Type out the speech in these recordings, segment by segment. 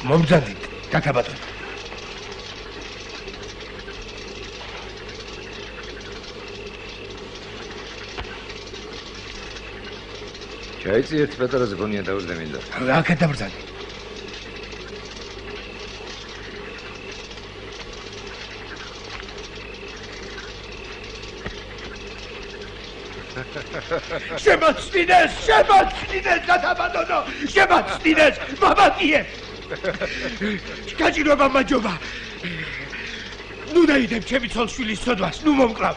მომბრძანდით, დათაბატონო. ჩაიწი ერთ პეტრაზე გონია დავსდე მინდა. აქეთ დაბრძანე. შემოწმინდეს, დათაბატონო, შემოწმინდეს, მამაკიე. გაჭირვება მაჯობა. ნუ დაიდებ ჩემი ცოლშვილის ცოდვას, ნუ მომკლავ.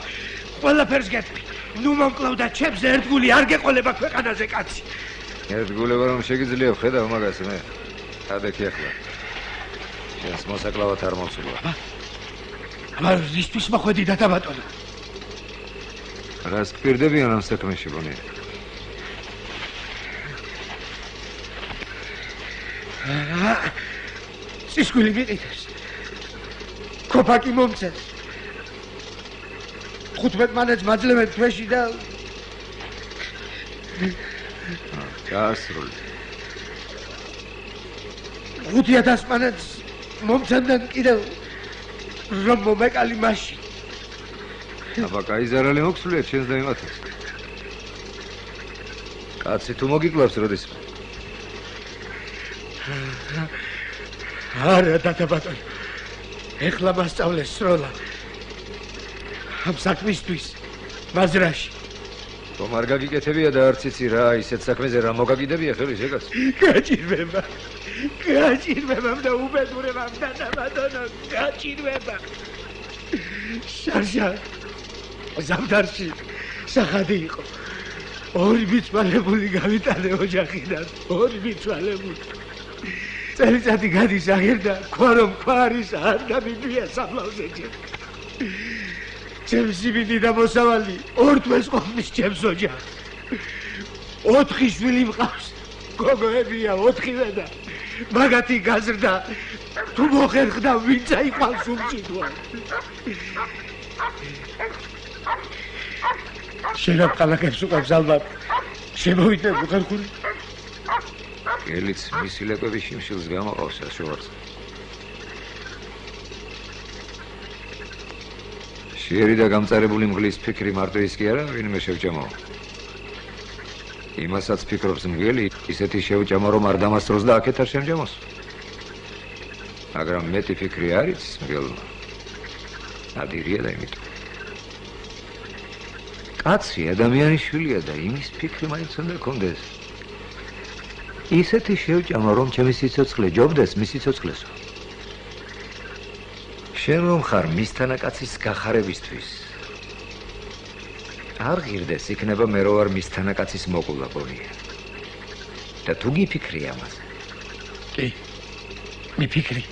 ყველაფერს გეტყვი. ნუ მომკლავ და ჩემს ერთგული არ გეყოლება ქვეყანაზე კაცი. ერთგულება რომ შეგიძლია ვხედავ მაგას მე. ადექი ახლა. შენს მოსაკლავად არ მომსულა. მაგრამ ისთვის მოხვედი დათაბატონო. რას პირდებიან ამ საქმეში გონია? სისკვილი მიყიდებს. ქოფაკი მომწეს. 15 მანეთს მაძლევენ თვეში და გაასრული. 5000 მანეთს მომწევდნენ კიდევ რომ მომეკალი მაშინ. აბა კაიზარალი მოხსულია ჩვენს და იმათაც. კაცი თუ მოგიკლავს როდის? არა დათაბატონო. ეხლა მასწავლეს სროლა. ამ საქმისთვის მაზრაში. რომ არ გაგიკეთებია და არც იცი რა ისეთ საქმეზე რა მოგაგიდებია ხელი შეგაც. გაჭირვება და უბედურება დათაბატონო, გაჭირვება. შარშა ზამთარში სახადი იყო. 2 მიცვალებული გავიტანე ოჯახიდან, 2 მიცვალებული. წელიწადი გადის აღერდა, ქვა რომ ქვა არის, არ გამიგვია სამლავზე ჯერ. ჩემს იმიდი და მოსავალი, 2 თვეს ყოფნის ჩემს ოჯახს. 4 შვილი მყავს, გოგოებია 4-ვე და მაგათი გაზრდა, თუ მოხერხდა ვინ წაიყვანს უმჭიდვარ. შენამ ქალაქებს უყავს ალბათ, შემოვიდნენ უხერხული. ელიც მისი ლეკვების შიმშილს გამოყავს შევარს. შეერი და გამწარებული მგლის ფიქრი მარტო ის კი არა, ვინმე შევჭამო. იმასაც ფიქრობს მგელი, ისეთი შევჭამო რომ არ დამასწროს და აქეთ არ შემჯამოს. მაგრამ მეტი ფიქრი არის მგელმა. ადირია და იმიტომ. კაცი ადამიანის შვილია და იმის ფიქრი მაინც უნდა კონდეს. ისეთი შევჭამო რომ ჩემი სიცოცხლე ჯობდეს მის სიცოცხლესო. შენ რომ ხარ მისთანაკაცის გახარებისთვის არ ღირდეს იქნება მე რო ვარ მისთანაკაცის მოკვლა გონია. და თუ გიფიქრი ამაზე? კი, მიფიქრი.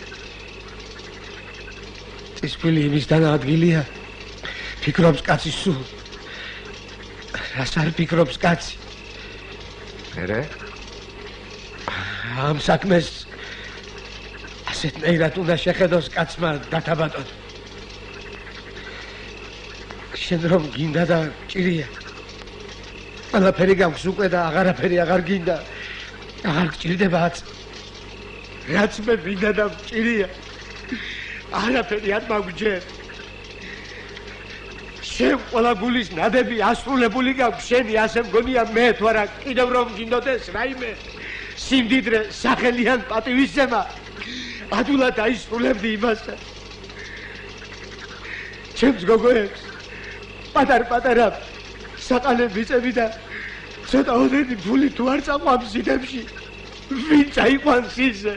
წისქვილი იმისთან ადგილია, ფიქრობს კაცი სულ. რას არ ფიქრობს კაცი? მერე? ამ საქმეს ასეთნაირად უნდა შეხედოს კაცმა დათაბატონო. შენ რომ გინდა და ჭირია. ყველაფერი გაქვს უკვე და აღარაფერი აღარ გინდა. აღარ გჭირდებაც. რაც მე მინდა და ჭირია. აღარაფერი არ მაგვჯერ. შენ ყველა გულის ნადები ასრულებული გაქვს. შენი ასე მგონია მე თუ არა კიდევ რომ გინდოდეს რაიმე სიმდიდრე სახელიან პატივისცემა. ადულად აისრულებდი იმასაც. ჩემს გოგოებს პატარ-პატარა საყალე მიწები და ცოტა ოდენი ფული თუ არ წაყვამს სიდებში, ვინ წაიყვანს ისე?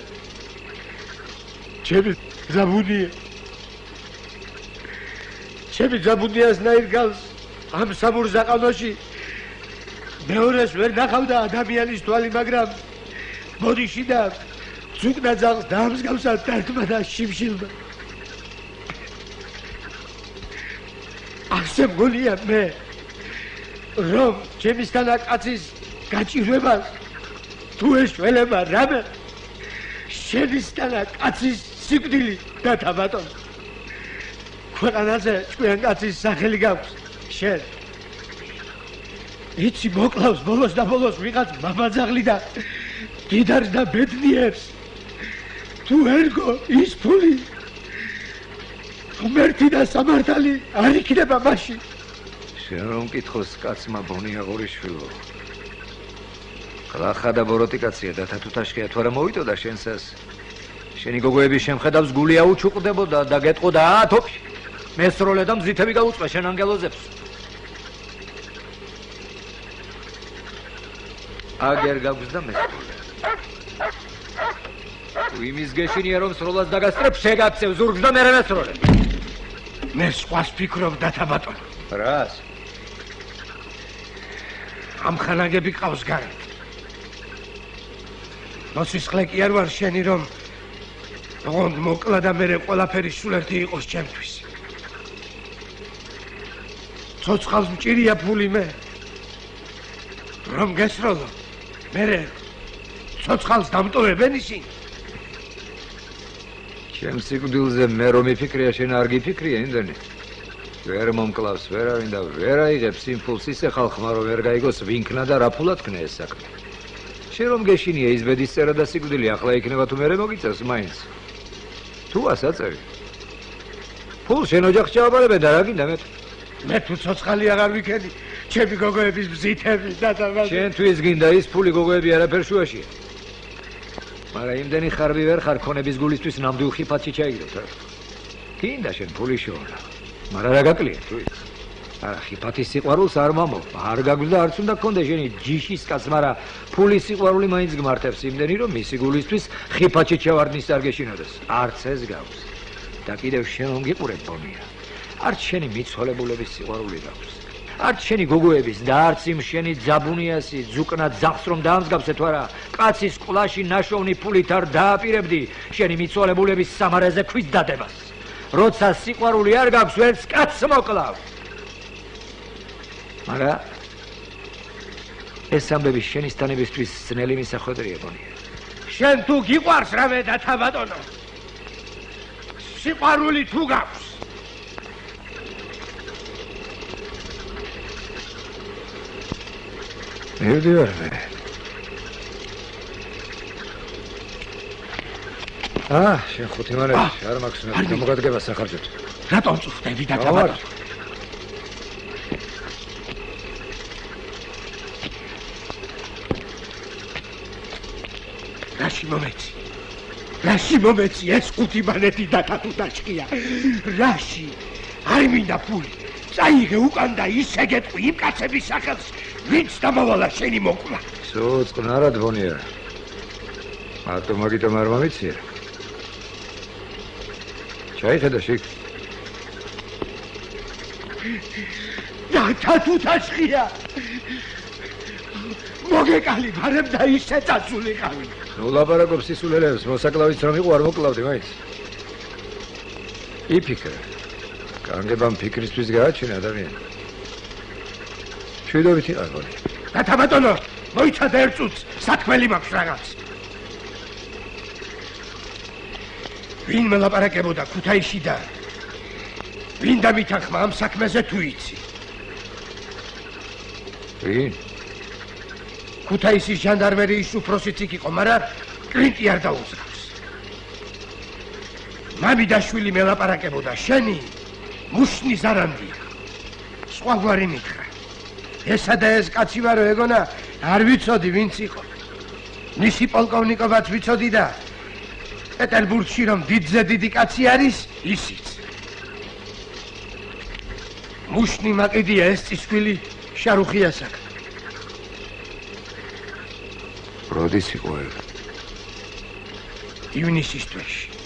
ჩემი ზაბუნიასნაირ გავს ამ საბურზაყანოში მეორეს ვერ ნახავდა ადამიანის თვალი, მაგრამ ბოდიში და ზუკნა ძაღლს დაამსგავსა დარტმა და შიმშილმა. ასე მგონია მე, რომ ჩემისთანა კაცის გაჭირვებას თუ ეშველება რამე, შენისთანა კაცის სიკვდილი დათაბატონო. ქვეყანაზე ჭკვიან კაცის სახელი გაქვს შენ. იცი მოკლავს ბოლოს და ბოლოს ვიღაც მამაძაღლი და მდიდარს და ბედნიერს თუ ერგო ის ფული ღმერთი და სამართალი არ იქნება მაშინ. შენ რომ მკითხოს კაცმა ბონია ღორიშვილო. ხლახა და ბოროტი კაცია და თათუთაშხია თუ არა მოვიტოდა შენსას. შენი გოგოების შემხედავს გული აუჩუყდებოდა და გეტყოდა ათოფი. მესროლე და მზითები გაუწვა შენ ანგელოზებს. აგერ გაგვს და მესროლე. თუ იმის გეშინია რომ სროლას დაგასწრებ შეგაქცევ ზურგს და მერე მესროლე. მე სხვას ფიქრობ დათა ბატონო. რას? ამ ხანაგები ყავს გარეთ. მოსისხლე კი არ ვარ შენი რომ ოღონდ მოკლა და მერე ყველაფერი სულ ერთი იყოს ჩემთვის. ცოცხალს მჭირია ფული მე. რომ გესროლო მერე ცოცხალს დამტოვებენ ისინი. ჩემ სიკვდილზე მე რომ მიფიქრია შენ არ გიფიქრია იმდენი. ვერ მომკლავს ვერავინ და ვერ აიღებს იმ ფულს ისე ხალხმა რომ ვერ გაიგოს ვინქნა და რა ფულად ქნა ეს საქმე. შენ რომ გეშინია ის ბედის წერა და სიკვდილი ახლა იქნება თუ მერე მოგიწევს მაინც. თუ ასაწევი. ფულ შენ ოჯახს ჩააბარებენ და რა გინდა მე? მე თუ ცოცხალი აღარ ვიქენი, ჩემი გოგოების ბზითები და შენთვის გინდა ის ფული გოგოები არაფერ შუაშია. მაგრამ იმდენი ხარბი ვერ ხარ ქონების გულისთვის ნამდვილ ხიფათში ჩაიგდოთ რა. გინდა შენ ფული შოვნა. მაგრამ რა გაკლია თუ ის? არა ხიფათის სიყვარულს არ მომო. არ გაგვდა არც უნდა გქონდეს შენი ჯიშის კაც, მაგრამ ფულის სიყვარული მაინც გმართებს იმდენი რომ მისი გულისთვის ხიფათში ჩავარდნის არ გეშინოდეს. არც ეს გავს. და კიდევ შენ რომ გიყურებ ბონია. არც შენი მიცოლებულების სიყვარული გაქვს. არც შენი გოგოების და არც იმ შენი ძაბუნიასი ძუკნა ძახს რომ დაამსგავსე თუ არა კაცის ყლაში ნაშოვნი ფულით არ დააპირებდი შენი მიცოლებულების სამარაზე ქვის დადებას. როცა სიყვარული არ გაქვს ვერც კაცს მოკლავ. მაგრამ ეს ამბები შენისთანებისთვის ძნელი მისახვედრია ბონია. შენ თუ გიყვარს რამე დათა ბატონო. სიყვარული თუ გაქვს მივდივარ მე. შენ ხუთი მარები არ მაქვს გამოგადგება სახარჯოთ. რატომ წუხდები დათა ბატონო? რაში მომეცი ეს ხუთი მანეთი დათათუდაჭყია. რაში არ მინდა ფული. წაიღე უკან და ისე გეტყვი იმ კაცების სახელს ვინც დამავალა შენი მოკლა. სოწყნარად ბონია. მარტო მაგიტომ არ მომიცია. ჩაიხედა შიგ. დათათუდაჭყია. მოგეკალი ბარემ და ისე წასულიყავი. ნუ ლაპარაკობს სისულელებს, მოსაკლავიც რომ იყო არ მოკლავდი მაინც. იფიქრე. განგებამ ფიქრისთვის გააჩინა ადამიანი. შვიდობით იყარ ბონი. დათა ბატონო, მოიცადე ერთ წუთს, საქმელი მაქვს რაღაც. ვინ მელაპარაკებოდა ქუთაისში და ვინ დამითანხმა ამ საქმეზე თუ იცი? ვინ? ქუთაისის ჟანდარმერიის უფროსიც იქ იყო, მაგრამ კრინტი არ დაუძრავს. მამიდაშვილი მელაპარაკებოდა, შენი მუშნი ზარანდია. სხვა გვარი მითხრა. ესა და ეს კაცი ვარო ეგონა, არ ვიცოდი ვინც იყო. მისი პოლკოვნიკობაც ვიცოდი და პეტერბურგში რომ დიდზე დიდი კაცი არის, ისიც. მუშნი მაკიდია ეს წისქვილი შარუხიასაკ. როდის იყო ეს? ივნისის თვეში.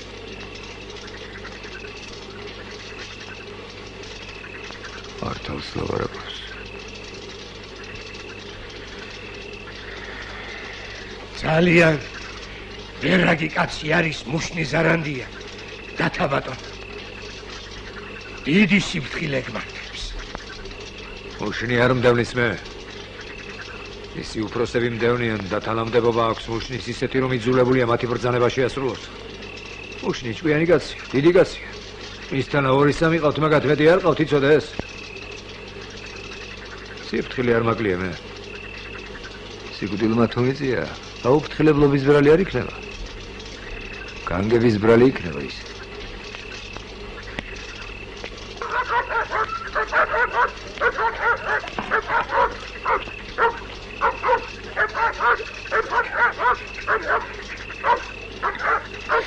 მართალს ლაპარაკობს. ძალიან ვერაგი კაცი არის მუშნი ზარანდია. დათა ბატონო. დიდი სიფრთხილე გმართებს. მუშნი არ მდევნის მე. ისი უფროსები მდევნიან და თანამდებობა აქვს მუშნის ისეთი რომ იძულებულია მათი ბრძანება შეასრულოს. მუშნი ჭკვიანი კაცია, დიდი კაცია. მისთან 2-3 ყავთ, მაგათ მეტი არ ყავთ, იცოდე ეს? სიფრთხილე არ მაკლია მე. სიკვდილმა თუ მიწია, გაუფრთხილებლობის ბრალი არ იქნება. განგების ბრალი იქნება ის.